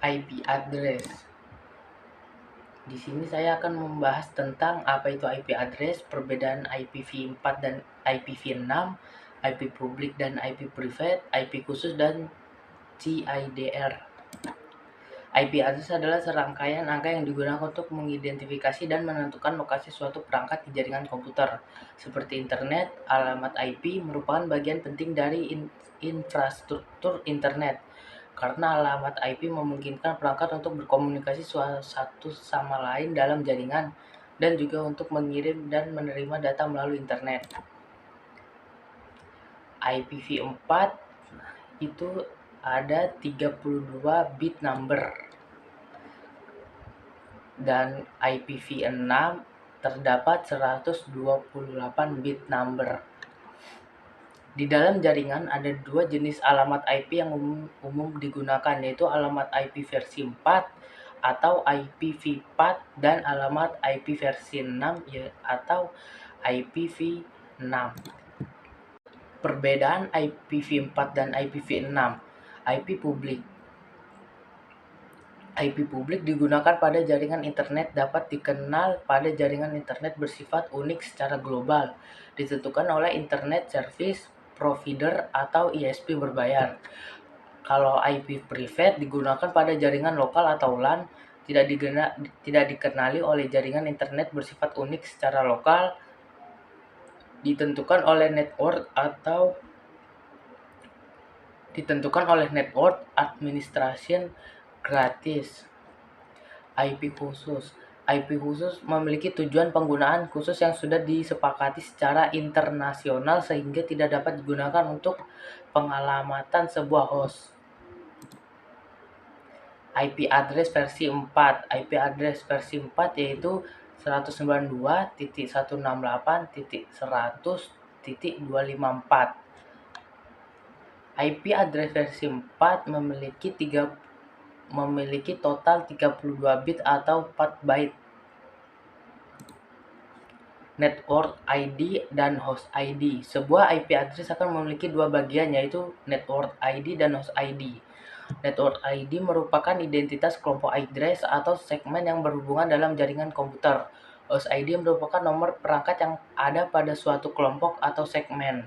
IP address. Di sini saya akan membahas tentang apa itu IP address, perbedaan IPv4 dan IPv6, IP publik dan IP private, IP khusus dan CIDR. IP address adalah serangkaian angka yang digunakan untuk mengidentifikasi dan menentukan lokasi suatu perangkat di jaringan komputer. Seperti internet, alamat IP merupakan bagian penting dari infrastruktur internet. Karena alamat IP memungkinkan perangkat untuk berkomunikasi satu sama lain dalam jaringan dan juga untuk mengirim dan menerima data melalui internet. IPv4 itu ada 32 bit number dan IPv6 terdapat 128 bit number. Di dalam jaringan ada dua jenis alamat IP yang umum digunakan, yaitu alamat IP versi 4 atau IPv4 dan alamat IP versi 6 atau IPv6. Perbedaan IPv4 dan IPv6. IP publik. IP publik digunakan pada jaringan internet dapat dikenal pada jaringan internet bersifat unik secara global, ditentukan oleh Internet Service Provider atau ISP berbayar. Kalau IP private digunakan pada jaringan lokal atau LAN, tidak dikenali oleh jaringan internet bersifat unik secara lokal, ditentukan oleh Network Administration gratis. IP khusus. IP khusus memiliki tujuan penggunaan khusus yang sudah disepakati secara internasional sehingga tidak dapat digunakan untuk pengalamatan sebuah host. IP address versi 4. IP address versi 4 yaitu 192.168.100.254. IP address versi 4 memiliki total 32 bit atau 4 byte. Network ID dan host ID. Sebuah IP address akan memiliki dua bagian, yaitu network ID dan host ID. Network ID merupakan identitas kelompok address atau segmen yang berhubungan dalam jaringan komputer. Host ID merupakan nomor perangkat yang ada pada suatu kelompok atau segmen.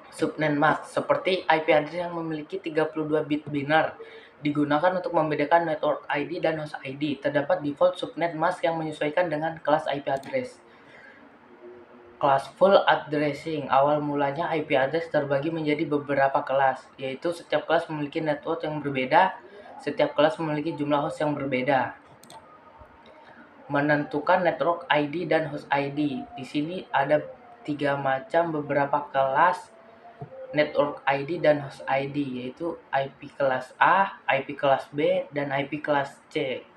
Subnet mask, seperti IP address yang memiliki 32 bit biner, digunakan untuk membedakan network ID dan host ID. Terdapat default subnet mask yang menyesuaikan dengan kelas IP address. Kelas full addressing. Awal mulanya IP address terbagi menjadi beberapa kelas, yaitu setiap kelas memiliki network yang berbeda, setiap kelas memiliki jumlah host yang berbeda. Menentukan network ID dan host ID. Di sini ada 3 macam beberapa kelas network ID dan host ID, yaitu IP kelas A, IP kelas B, dan IP kelas C.